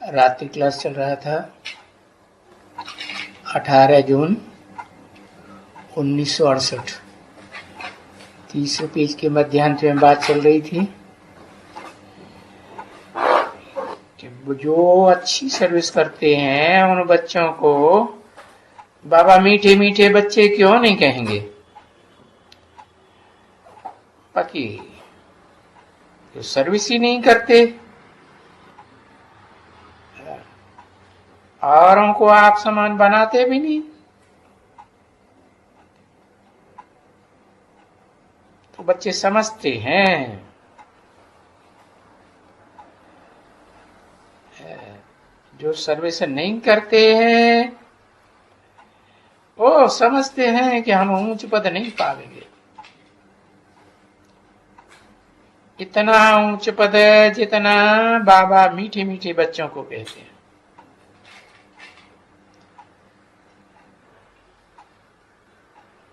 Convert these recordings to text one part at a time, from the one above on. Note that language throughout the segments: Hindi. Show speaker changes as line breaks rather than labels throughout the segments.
रात्रि क्लास चल रहा था। 18 जून 1968, 30 पेज के मध्यांश में बात चल रही थी कि जो अच्छी सर्विस करते हैं उन बच्चों को बाबा मीठे मीठे बच्चे क्यों नहीं कहेंगे। बाकी जो सर्विस ही नहीं करते, औरों को आप समान बनाते भी नहीं, तो बच्चे समझते हैं। जो सर्विस नहीं करते हैं वो समझते हैं कि हम ऊंच पद नहीं पाएंगे। इतना ऊंच पद जितना बाबा मीठे मीठे बच्चों को कहते हैं।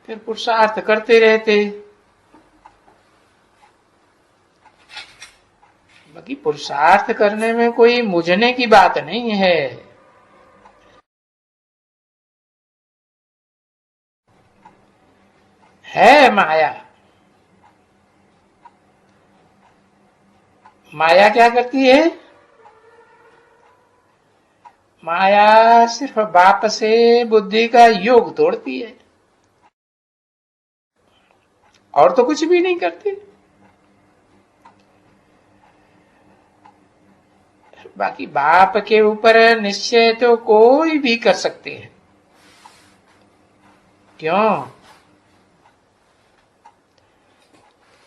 फिर पुरुषार्थ करते रहते। बाकी पुरुषार्थ करने में कोई मुझने की बात नहीं है माया। माया क्या करती है? माया सिर्फ बाप से बुद्धि का योग तोड़ती है, और तो कुछ भी नहीं करती। बाकी बाप के ऊपर निश्चय तो कोई भी कर सकते हैं। क्यों?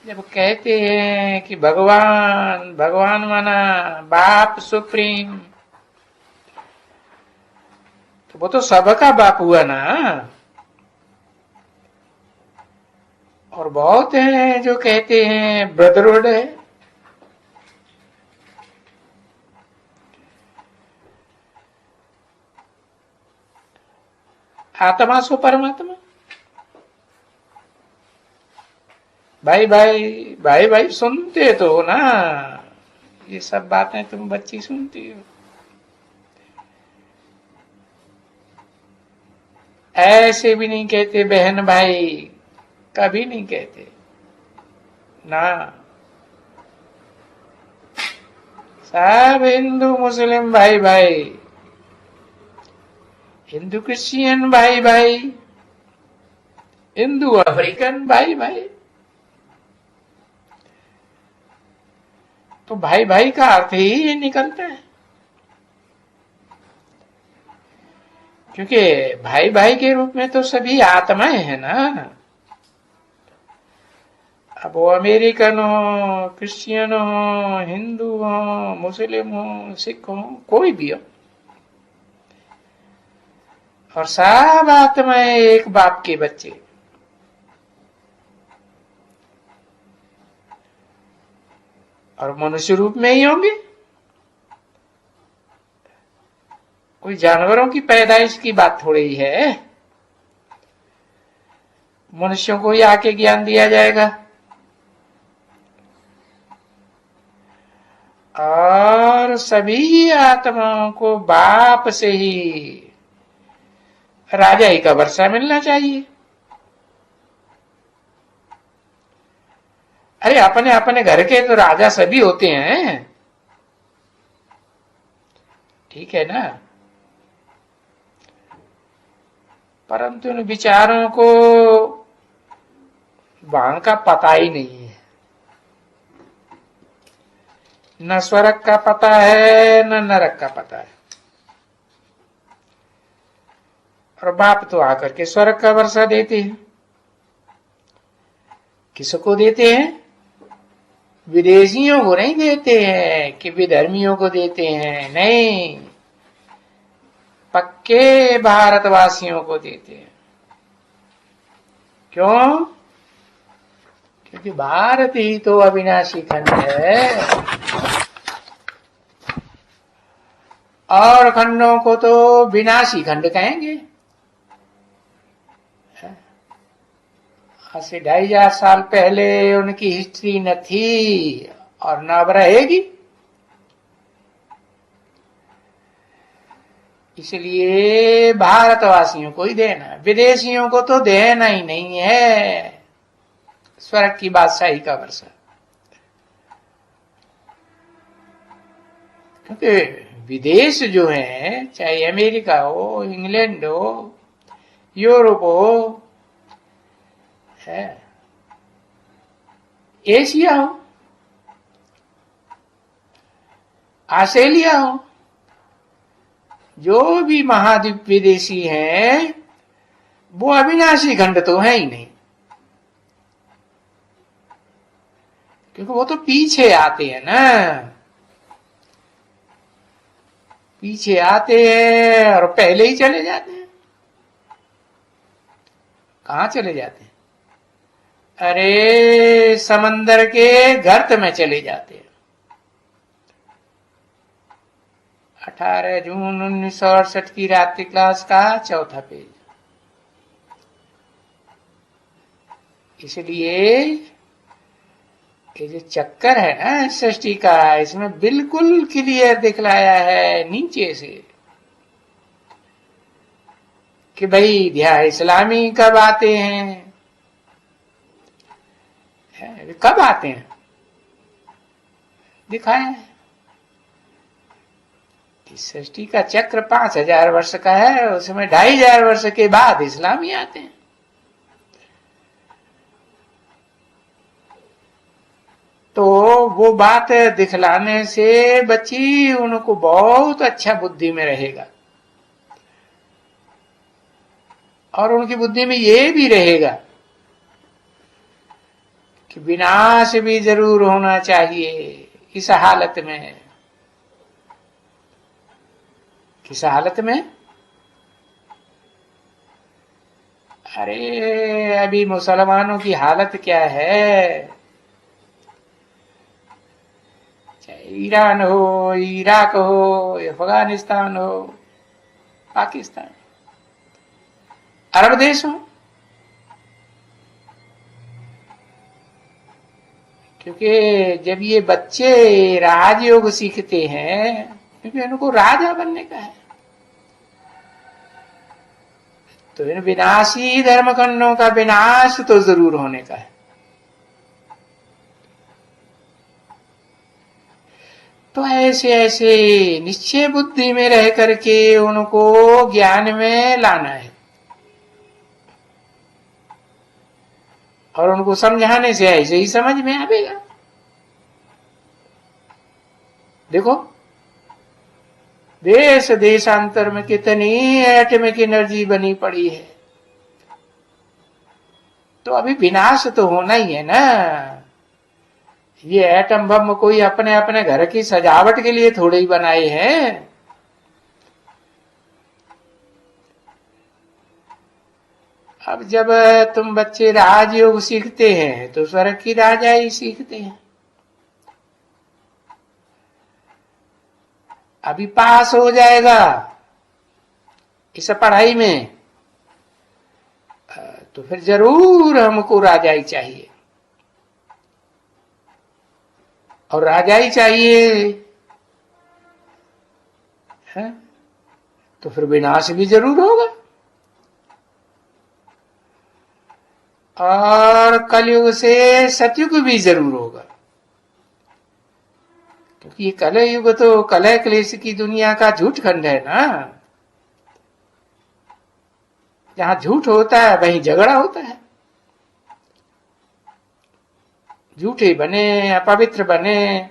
जब कहते हैं कि भगवान भगवान माना बाप सुप्रीम, तो वो तो सबका बाप हुआ ना। और बहुत हैं जो कहते हैं ब्रदरहुड है। आत्मा सो परमात्मा। भाई भाई भाई भाई सुनते तो ना, ये सब बातें तुम बच्ची सुनती हो। ऐसे भी नहीं कहते बहन भाई, कभी नहीं कहते ना। सब हिंदू मुस्लिम भाई भाई, हिंदू क्रिश्चियन भाई भाई, हिंदू अफ्रीकन भाई भाई। तो भाई भाई का अर्थ ही ये निकलता है। क्योंकि भाई भाई के रूप में तो सभी आत्माएं हैं ना। अब वो अमेरिकन हो, क्रिश्चियन हो, हिंदू हो, मुस्लिम हो, सिख हो, कोई भी हो, और सब आत्माएं एक बाप के बच्चे। और मनुष्य रूप में ही होंगे। कोई जानवरों की पैदाइश की बात थोड़ी है। मनुष्यों को ही आके ज्ञान दिया जाएगा। और सभी आत्माओं को बाप से ही राजाई का वर्षा मिलना चाहिए। अरे अपने अपने घर के तो राजा सभी होते हैं, ठीक है ना। परंतु इन विचारों को वहां का पता ही नहीं है। न स्वर्ग का पता है न नरक का पता है। और बाप तो आकर के स्वर्ग का वर्षा देते हैं। किसको देते हैं? विदेशियों को नहीं देते हैं कि विधर्मियों को देते हैं, नहीं, पक्के भारतवासियों को देते हैं। क्यों? क्योंकि भारत ही तो अविनाशी खंड है, और खंडों को तो विनाशी खंड कहेंगे। आज से 2500 साल पहले उनकी हिस्ट्री न थी और न अब रहेगी। इसलिए भारतवासियों को ही देना है, विदेशियों को तो देना ही नहीं है स्वर्ग की बादशाही का वर्षा। क्योंकि विदेश जो है, चाहे अमेरिका हो, इंग्लैंड हो, यूरोप हो, है, एशिया हो, ऑस्ट्रेलिया हो, जो भी महाद्वीप विदेशी हैं वो अविनाशी खंड तो है ही नहीं, क्योंकि वो तो पीछे आते हैं ना, पीछे आते हैं और पहले ही चले जाते हैं। कहां चले जाते हैं? अरे समंदर के गर्त में चले जाते हैं। 18 जून 1968 की रात्रि क्लास का चौथा पेज। इसलिए ये जो चक्कर है ना सृष्टि का, इसमें बिल्कुल क्लियर दिखलाया है नीचे से कि भाई ध्यान इस्लामी कब आते हैं, कब आते हैं दिखाया है। इस सृष्टि का चक्र 5000 वर्ष का है, उसमें 2500 वर्ष के बाद इस्लामी आते हैं। तो वो बात दिखलाने से बच्ची उनको बहुत अच्छा बुद्धि में रहेगा, और उनकी बुद्धि में ये भी रहेगा कि विनाश भी जरूर होना चाहिए इस हालत में। किस हालत में? अरे अभी मुसलमानों की हालत क्या है, चाहे ईरान हो, इराक हो, अफगानिस्तान हो, पाकिस्तान, अरब देश हो, क्योंकि जब ये बच्चे राजयोग सीखते हैं, क्योंकि इनको राजा बनने का है, तो इन विनाशी धर्मखंडों का विनाश तो जरूर होने का है। तो ऐसे ऐसे निश्चय बुद्धि में रह करके उनको ज्ञान में लाना है, और उनको समझाने से ऐसे ही समझ में आएगा। देखो देश देशांतर में कितनी एटॉमिक एनर्जी बनी पड़ी है, तो अभी विनाश तो होना ही है ना। ये एटम बम कोई अपने अपने घर की सजावट के लिए थोड़े ही बनाए हैं। अब जब तुम बच्चे राजयोग सीखते हैं तो स्वर्ग की राजाई सीखते हैं। अभी पास हो जाएगा इस पढ़ाई में तो फिर जरूर हमको राजाई चाहिए, और राजाई चाहिए है तो फिर विनाश भी जरूर होगा, और कलयुग से सतयुग भी जरूर होगा। क्योंकि ये कलयुग तो कलह क्लेश की दुनिया का झूठ खंड है ना। जहां झूठ होता है वहीं झगड़ा होता है, झूठे बने, अपवित्र बने।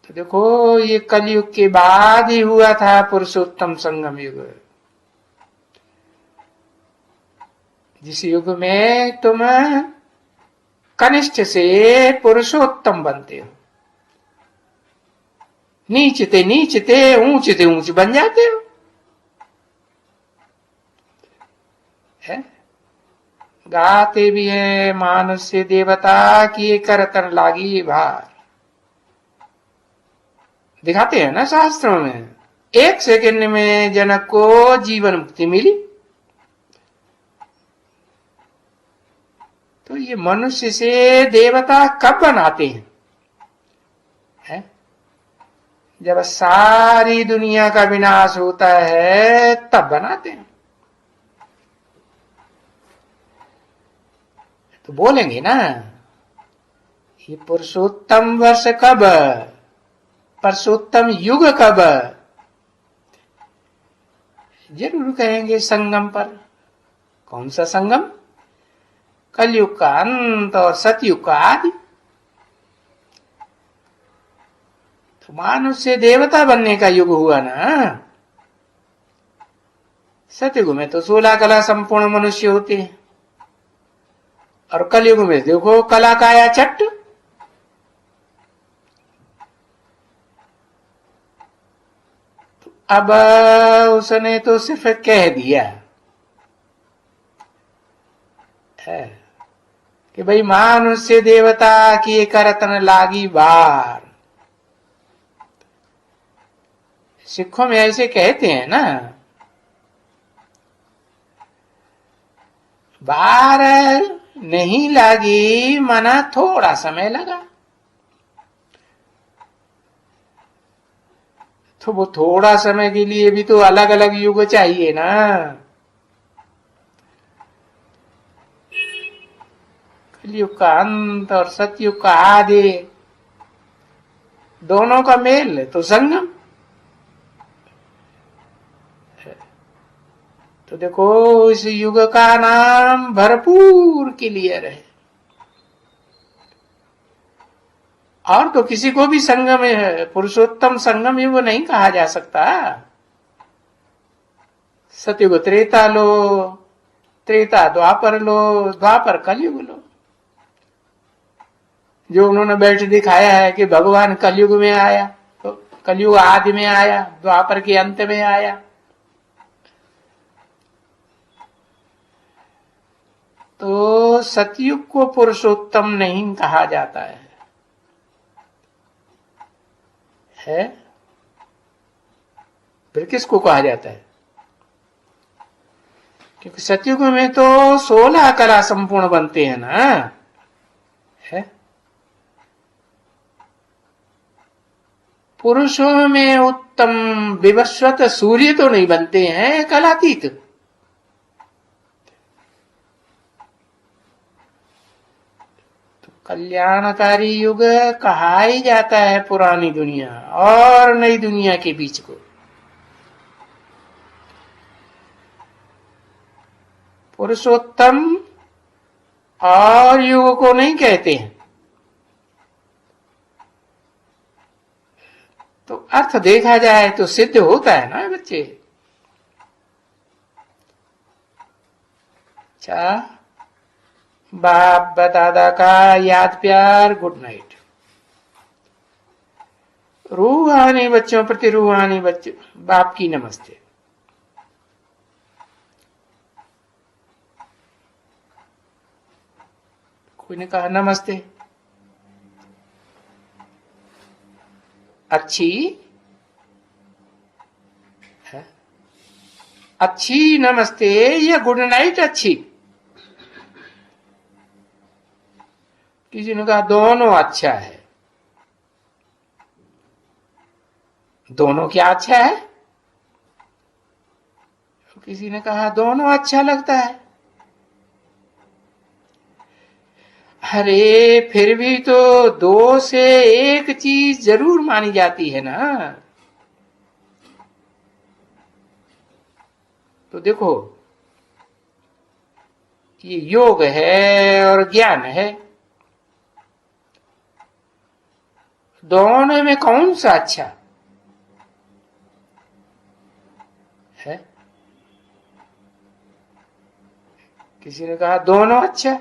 तो देखो ये कलयुग के बाद ही हुआ था पुरुषोत्तम संगम युग, जिस युग में तुम कनिष्ठ से पुरुषोत्तम बनते हो, नीचते नीचते ऊंचते ऊंच बन जाते हो, है? गाते भी है मानुष्य देवता की करतन लागी भार, दिखाते हैं ना शास्त्रों में। 1 सेकंड में जनक को जीवन मुक्ति मिली। तो ये मनुष्य से देवता कब बनाते हैं? जब सारी दुनिया का विनाश होता है तब बनाते हैं। तो बोलेंगे ना, ये पुरुषोत्तम वर्ष कब, पुरुषोत्तम युग कब, जरूर कहेंगे संगम पर। कौन सा संगम? कलयुग का अंत और सतयुग का आदि। तो मानुष से देवता बनने का युग हुआ ना। सतयुग में तो 16 कला संपूर्ण मनुष्य होते हैं, और कलयुग में देखो कला काया चट्ट। तो अब उसने तो सिर्फ कह दिया है कि भाई मानुष से देवता की करतन लागी बार। सिखों में ऐसे कहते हैं ना, बार नहीं लगी मना थोड़ा समय लगा। तो वो थोड़ा समय के लिए भी तो अलग अलग युग चाहिए ना। कलयुग का अंत और सतयुग का आदि, दोनों का मेल तो संगम। तो देखो इस युग का नाम भरपूर क्लियर है। और तो किसी को भी संगम पुरुषोत्तम संगम युग नहीं कहा जा सकता। सतयुग त्रेता लो, त्रेता द्वापर लो, द्वापर कलयुग लो। जो उन्होंने बैठ दिखाया है कि भगवान कलयुग में आया, तो कलयुग आदि में आया, द्वापर के अंत में आया। तो सतयुग को पुरुषोत्तम नहीं कहा जाता है। फिर किसको कहा जाता है? क्योंकि सतयुग में तो 16 कला संपूर्ण बनते हैं ना। है पुरुषों में उत्तम विवस्वत सूर्य तो नहीं बनते हैं कलातीत। तो कल्याणकारी युग कहा ही जाता है पुरानी दुनिया और नई दुनिया के बीच को। पुरुषोत्तम और युग को नहीं कहते हैं। तो अर्थ देखा जाए तो सिद्ध होता है ना बच्चे। अच्छा, बाप दादा का याद प्यार, गुड नाइट। रूहानी बच्चों प्रति रूहानी बच्चों बाप की नमस्ते। कोई ने कहा नमस्ते। अच्छी है, अच्छी नमस्ते या गुड नाइट अच्छी? किसी ने कहा दोनों अच्छा है। दोनों क्या अच्छा है? किसी ने कहा दोनों अच्छा लगता है। अरे फिर भी तो दो से एक चीज जरूर मानी जाती है ना। तो देखो ये योग है और ज्ञान है, दोनों में कौन सा अच्छा है? किसी ने कहा दोनों अच्छा।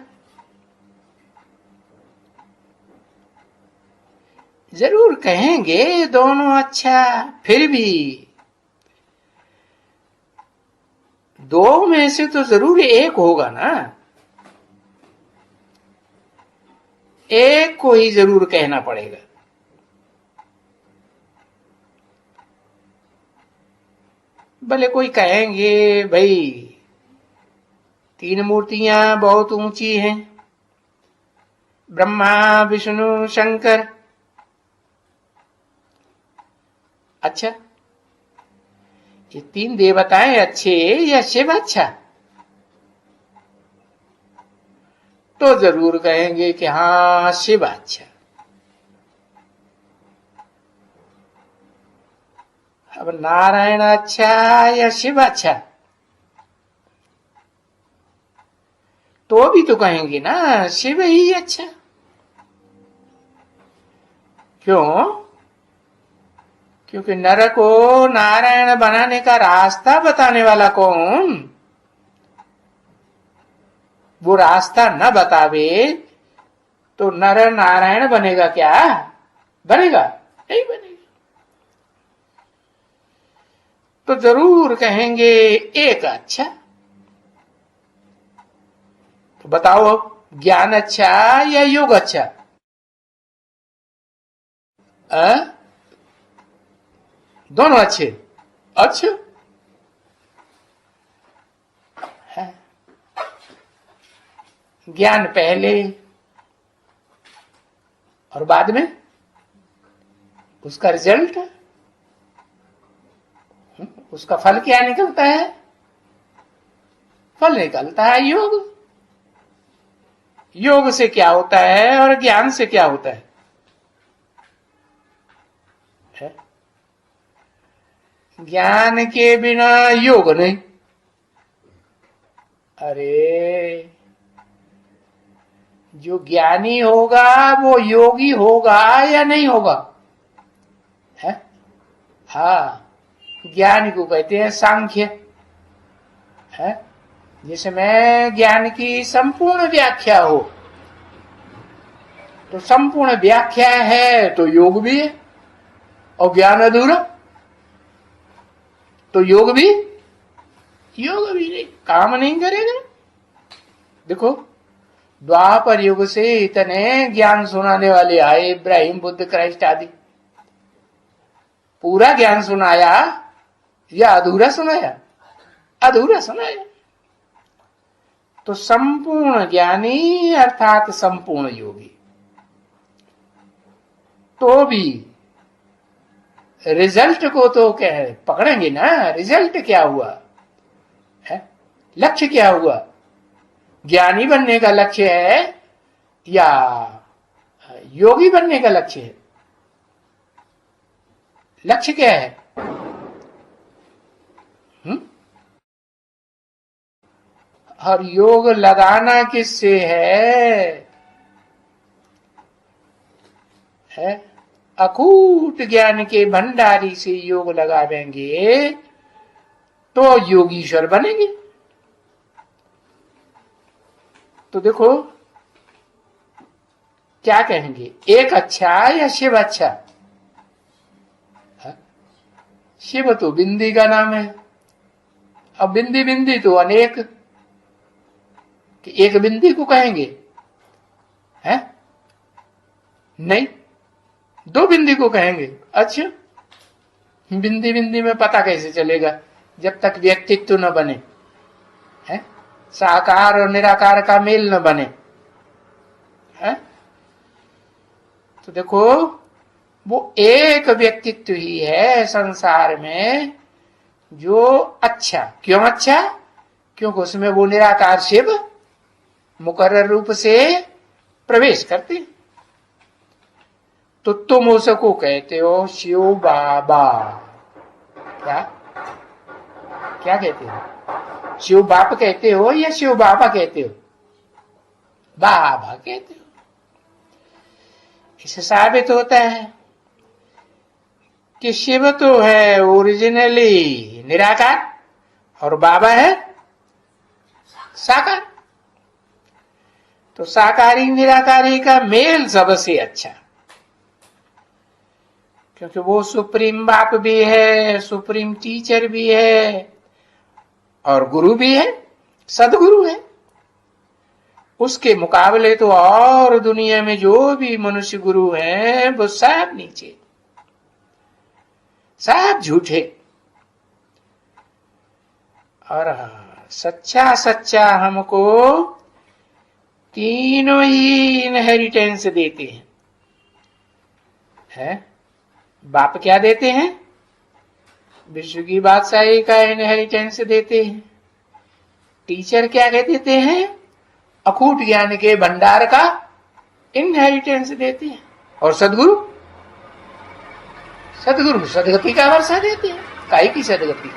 जरूर कहेंगे दोनों अच्छा, फिर भी दो में से तो जरूर एक होगा ना। एक को ही जरूर कहना पड़ेगा। भले कोई कहेंगे भाई 3 मूर्तियां बहुत ऊंची हैं, ब्रह्मा विष्णु शंकर। अच्छा, ये 3 देवताएं अच्छे या शिव अच्छा? तो जरूर कहेंगे कि हाँ शिव अच्छा। अब नारायण अच्छा या शिव अच्छा? तो भी तो कहेंगे ना शिव ही अच्छा। क्यों? क्योंकि नर को नारायण बनाने का रास्ता बताने वाला कौन? वो रास्ता न बतावे तो नर नारायण बनेगा क्या? बनेगा? नहीं बनेगा। तो जरूर कहेंगे एक अच्छा। तो बताओ अब, ज्ञान अच्छा या योग अच्छा? दोनों अच्छे? अच्छा है। ज्ञान पहले और बाद में उसका रिजल्ट, उसका फल क्या निकलता है? फल निकलता है योग। योग से क्या होता है और ज्ञान से क्या होता है? ज्ञान के बिना योग नहीं। अरे जो ज्ञानी होगा वो योगी होगा या नहीं होगा? है? हाँ, ज्ञानी को कहते हैं सांख्य, है जिसमें ज्ञान की संपूर्ण व्याख्या हो। तो संपूर्ण व्याख्या है तो योग भी है, और ज्ञान अधूरा तो योग भी नहीं, काम नहीं करेगा। देखो द्वापर युग से इतने ज्ञान सुनाने वाले आए, इब्राहिम, बुद्ध, क्राइस्ट आदि। पूरा ज्ञान सुनाया या अधूरा सुनाया? अधूरा सुनाया। तो संपूर्ण ज्ञानी अर्थात संपूर्ण योगी तो भी रिजल्ट को तो कह पकड़ेंगे ना। रिजल्ट क्या हुआ है? लक्ष्य क्या हुआ? ज्ञानी बनने का लक्ष्य है या योगी बनने का लक्ष्य है? लक्ष्य क्या है? और योग लगाना किससे है? अकूट ज्ञान के भंडारी से योग लगावेंगे तो योगीश्वर बनेंगे। तो देखो क्या कहेंगे, एक अच्छा या शिव अच्छा? शिव तो बिंदी का नाम है। अब बिंदी बिंदी तो अनेक, कि एक बिंदी को कहेंगे? है नहीं, 2 बिंदी को कहेंगे। अच्छा, बिंदी बिंदी में पता कैसे चलेगा जब तक व्यक्तित्व न बने, है साकार और निराकार का मेल न बने, है? तो देखो वो एक व्यक्तित्व ही है संसार में जो अच्छा। क्यों अच्छा? क्योंकि उसमें वो निराकार शिव मुकर्रर रूप से प्रवेश करते। तो तुम उसको कहते हो शिव बाबा। क्या क्या कहते हो? शिव बाप कहते हो या शिव बाबा कहते हो? बाबा कहते हो। इससे साबित होता है कि शिव तो है ओरिजिनली निराकार और बाबा है साकार। तो साकारी निराकारी का मेल सबसे अच्छा, क्योंकि वो सुप्रीम बाप भी है, सुप्रीम टीचर भी है और गुरु भी है, सदगुरु है। उसके मुकाबले तो और दुनिया में जो भी मनुष्य गुरु हैं वो सब नीचे, सब झूठे। और सच्चा सच्चा हमको तीनों ही इनहेरिटेंस देते हैं। बाप क्या देते हैं? विश्व की बादशाही का इनहेरिटेंस देते हैं। टीचर क्या कह देते हैं? अकूट ज्ञान के भंडार का इनहेरिटेंस देते हैं। और सदगुरु सदगुरु सदगति का वर्षा देते हैं। काई की सदगति?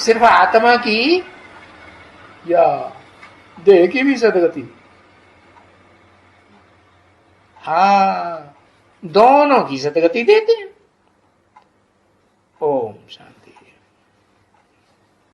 सिर्फ आत्मा की या देह की भी सदगति? हाँ, दोनों की सदगति देते हैं।